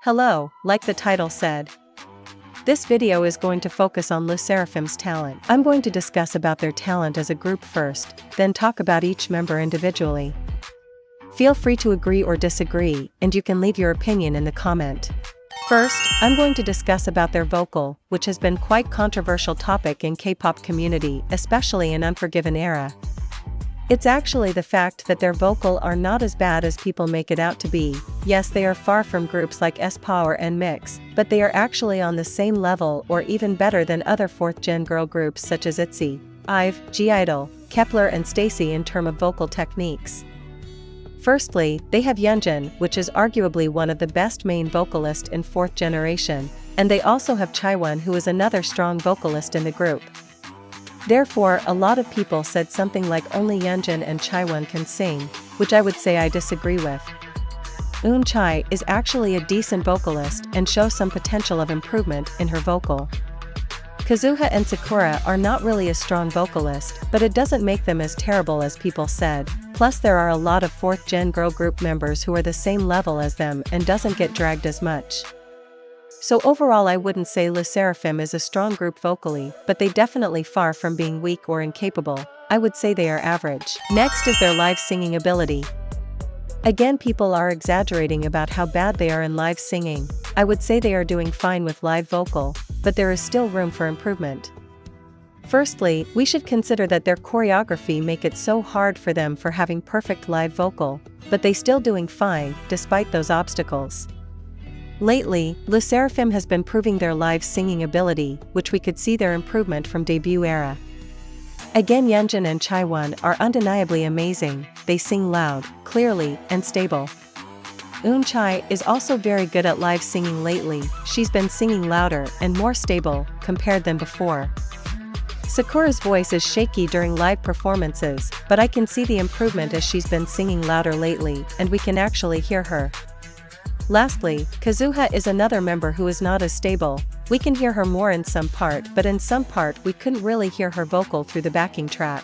Hello, like the title said. This video is going to focus on SSERAFIM's talent. I'm going to discuss about their talent as a group first, then talk about each member individually. Feel free to agree or disagree, and you can leave your opinion in the comment. First, I'm going to discuss about their vocal, which has been quite controversial topic in K-pop community, especially in Unforgiven era. It's actually the fact that their vocal are not as bad as people make it out to be. Yes, they are far from groups like S-Power and Mix, but they are actually on the same level or even better than other 4th-gen girl groups such as ITZY, IVE, G-Idol, Kepler and Stacy in terms of vocal techniques. Firstly, they have Yeonjun, which is arguably one of the best main vocalists in 4th generation, and they also have Chaewon, who is another strong vocalist in the group. Therefore, a lot of people said something like only Yeonjun and Chaewon can sing, which I would say I disagree with. Unai is actually a decent vocalist and shows some potential of improvement in her vocal. Kazuha and Sakura are not really a strong vocalist, but it doesn't make them as terrible as people said. Plus there are a lot of 4th-gen girl group members who are the same level as them and doesn't get dragged as much. So overall I wouldn't say SSERAFIM is a strong group vocally, but they definitely far from being weak or incapable. I would say they are average. Next is their live singing ability. Again, people are exaggerating about how bad they are in live singing. I would say they are doing fine with live vocal, but there is still room for improvement. Firstly, we should consider that their choreography make it so hard for them for having perfect live vocal, but they still doing fine, despite those obstacles. Lately, SSERAFIM has been proving their live singing ability, which we could see their improvement from debut era. Again, Yeonjun and Chaewon are undeniably amazing, they sing loud, clearly, and stable. Unai is also very good at live singing lately, she's been singing louder and more stable, compared than before. Sakura's voice is shaky during live performances, but I can see the improvement as she's been singing louder lately, and we can actually hear her. Lastly, Kazuha is another member who is not as stable. We can hear her more in some part, but in some part we couldn't really hear her vocal through the backing track.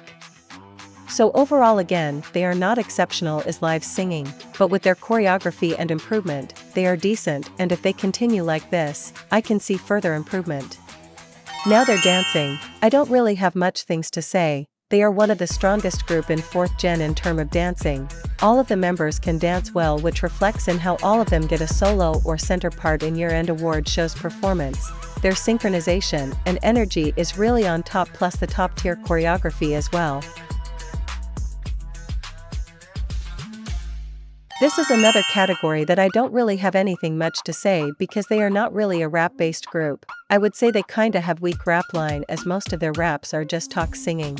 So overall again, they are not exceptional as live singing, but with their choreography and improvement, they are decent, and if they continue like this, I can see further improvement. Now they're dancing. I don't really have much things to say. They are one of the strongest group in 4th gen in term of dancing. All of the members can dance well, which reflects in how all of them get a solo or center part in year-end award shows performance. Their synchronization and energy is really on top, plus the top-tier choreography as well. This is another category that I don't really have anything much to say because they are not really a rap-based group. I would say they kinda have weak rap line as most of their raps are just talk singing.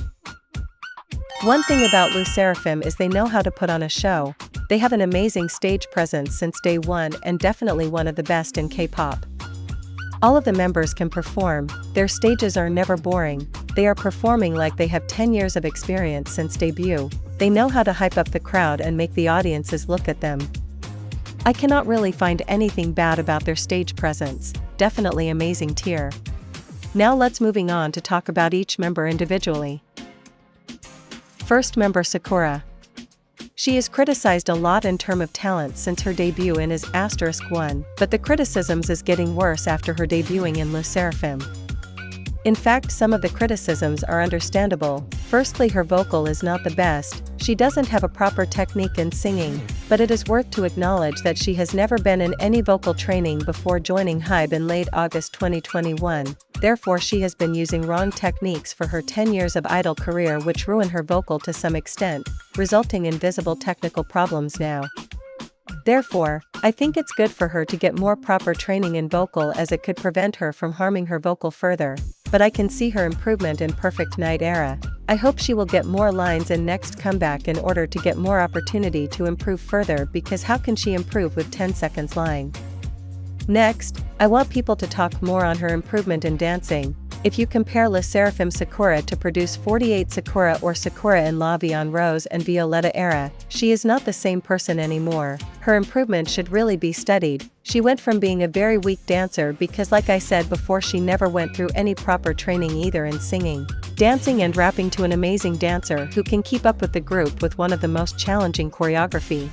One thing about SSERAFIM is they know how to put on a show. They have an amazing stage presence since day one and definitely one of the best in K-pop. All of the members can perform, their stages are never boring, they are performing like they have 10 years of experience since debut. They know how to hype up the crowd and make the audiences look at them. I cannot really find anything bad about their stage presence, definitely amazing tier. Now let's moving on to talk about each member individually. First member Sakura. She is criticized a lot in terms of talent since her debut in is *1, but the criticisms is getting worse after her debuting in SSERAFIM. In fact, some of the criticisms are understandable. Firstly, her vocal is not the best, she doesn't have a proper technique in singing, but it is worth to acknowledge that she has never been in any vocal training before joining HYBE in late August 2021, therefore she has been using wrong techniques for her 10 years of idol career, which ruin her vocal to some extent, resulting in visible technical problems now. Therefore, I think it's good for her to get more proper training in vocal as it could prevent her from harming her vocal further, but I can see her improvement in Perfect Night era. I hope she will get more lines in next comeback in order to get more opportunity to improve further, because how can she improve with 10 seconds line? Next, I want people to talk more on her improvement in dancing. If you compare SSERAFIM Sakura to produce 48 Sakura or Sakura in La Vie en Rose and Violetta era, she is not the same person anymore. Her improvement should really be studied. She went from being a very weak dancer because, like I said before, she never went through any proper training either in singing, dancing and rapping, to an amazing dancer who can keep up with the group with one of the most challenging choreography.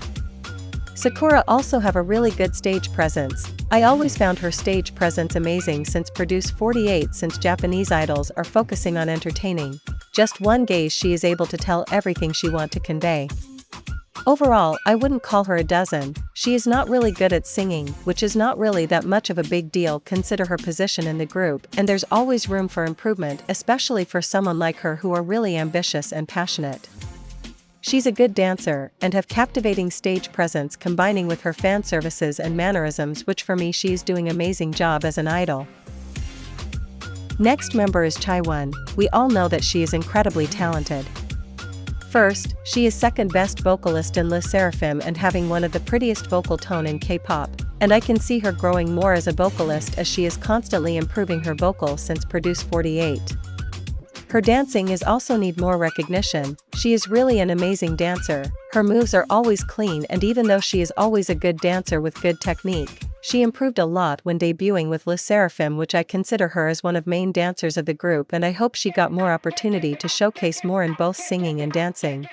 Sakura also have a really good stage presence. I always found her stage presence amazing since Produce 48 since Japanese idols are focusing on entertaining. Just one gaze she is able to tell everything she wants to convey. Overall, I wouldn't call her a dozen. She is not really good at singing, which is not really that much of a big deal consider her position in the group, and there's always room for improvement, especially for someone like her who are really ambitious and passionate. She's a good dancer, and have captivating stage presence combining with her fan services and mannerisms, which for me she's doing amazing job as an idol. Next member is Chaiwon. We all know that she is incredibly talented. First, she is second best vocalist in SSERAFIM and having one of the prettiest vocal tone in K-pop, and I can see her growing more as a vocalist as she is constantly improving her vocal since Produce 48. Her dancing is also need more recognition. She is really an amazing dancer. Her moves are always clean, and even though she is always a good dancer with good technique, she improved a lot when debuting with SSERAFIM, which I consider her as one of main dancers of the group, and I hope she got more opportunity to showcase more in both singing and dancing.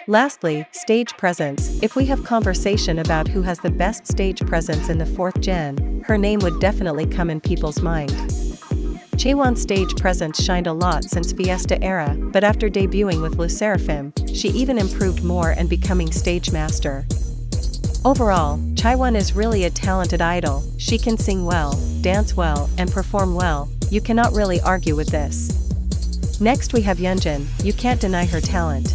Lastly, stage presence. If we have conversation about who has the best stage presence in the 4th gen, her name would definitely come in people's mind. Chaiwon's stage presence shined a lot since Fiesta era, but after debuting with SSERAFIM, she even improved more and becoming stage master. Overall, Chaiwon is really a talented idol. She can sing well, dance well, and perform well. You cannot really argue with this. Next we have Yeonjun. You can't deny her talent.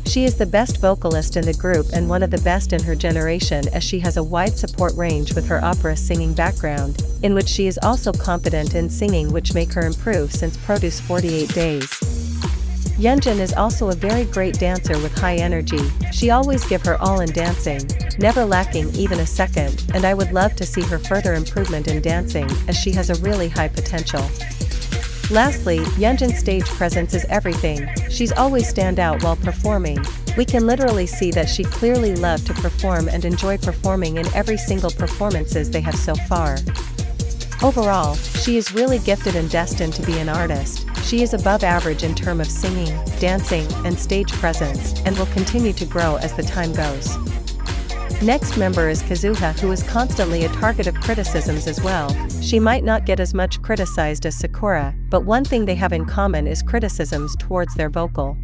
She is the best vocalist in the group and one of the best in her generation, as she has a wide support range with her opera singing background, in which she is also confident in singing, which make her improve since Produce 48 days. Yeonjun is also a very great dancer with high energy. She always give her all in dancing, never lacking even a second, and I would love to see her further improvement in dancing, as she has a really high potential. Lastly, Yeonjun's stage presence is everything. She's always stand out while performing. We can literally see that she clearly loved to perform and enjoy performing in every single performances they have so far. Overall, she is really gifted and destined to be an artist. She is above average in terms of singing, dancing, and stage presence, and will continue to grow as the time goes. Next member is Kazuha, who is constantly a target of criticisms as well. She might not get as much criticized as Sakura, but one thing they have in common is criticisms towards their vocal.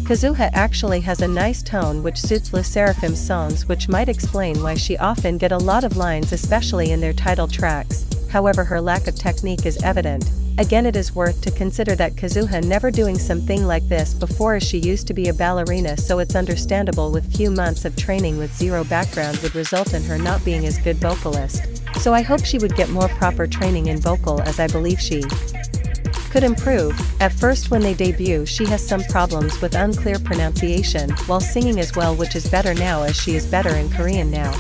Kazuha actually has a nice tone which suits SSERAFIM songs, which might explain why she often get a lot of lines, especially in their title tracks. However, her lack of technique is evident. Again, it is worth to consider that Kazuha never doing something like this before, as she used to be a ballerina, so it's understandable with few months of training with zero background would result in her not being as good vocalist. So I hope she would get more proper training in vocal, as I believe she could improve. At first when they debut, she has some problems with unclear pronunciation while singing as well, which is better now as she is better in Korean now.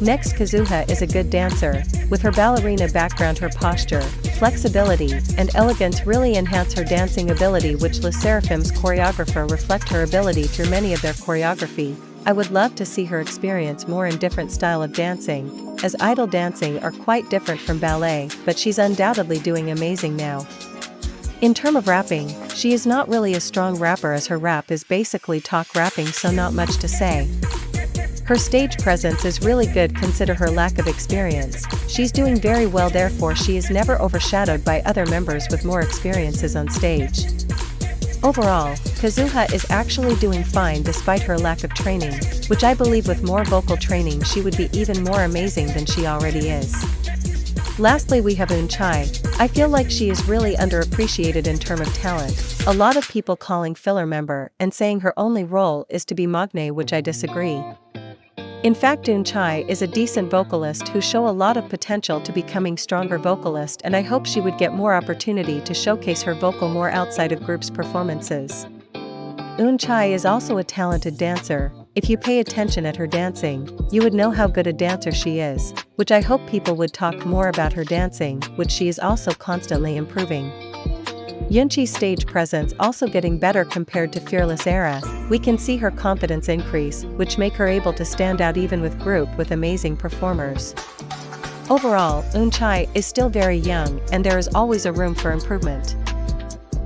Next, Kazuha is a good dancer. With her ballerina background, her posture, flexibility, and elegance really enhance her dancing ability, which SSERAFIM's choreographer reflect her ability through many of their choreography. I would love to see her experience more in different style of dancing, as idol dancing are quite different from ballet, but she's undoubtedly doing amazing now. In terms of rapping, she is not really a strong rapper, as her rap is basically talk rapping, so not much to say. Her stage presence is really good consider her lack of experience. She's doing very well, therefore she is never overshadowed by other members with more experiences on stage. Overall, Kazuha is actually doing fine despite her lack of training, which I believe with more vocal training she would be even more amazing than she already is. Lastly we have Unai. I feel like she is really underappreciated in terms of talent. A lot of people calling filler member and saying her only role is to be maknae, which I disagree. In fact, Unai is a decent vocalist who show a lot of potential to becoming stronger vocalist, and I hope she would get more opportunity to showcase her vocal more outside of group's performances. Unai is also a talented dancer. If you pay attention at her dancing, you would know how good a dancer she is, which I hope people would talk more about her dancing, which she is also constantly improving. Yeonchi's stage presence also getting better compared to Fearless era. We can see her confidence increase, which make her able to stand out even with group with amazing performers. Overall, Unai is still very young, and there is always a room for improvement.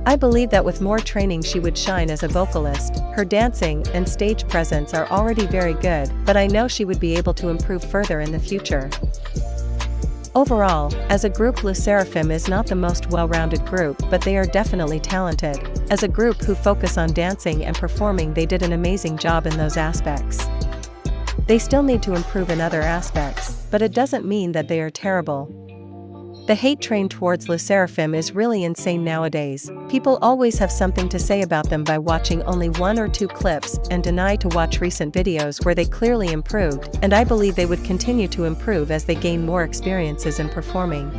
I believe that with more training she would shine as a vocalist. Her dancing and stage presence are already very good, but I know she would be able to improve further in the future. Overall, as a group SSERAFIM is not the most well-rounded group, but they are definitely talented. As a group who focus on dancing and performing, they did an amazing job in those aspects. They still need to improve in other aspects, but it doesn't mean that they are terrible. The hate train towards SSERAFIM is really insane nowadays. People always have something to say about them by watching only 1 or 2 clips and deny to watch recent videos where they clearly improved, and I believe they would continue to improve as they gain more experiences in performing.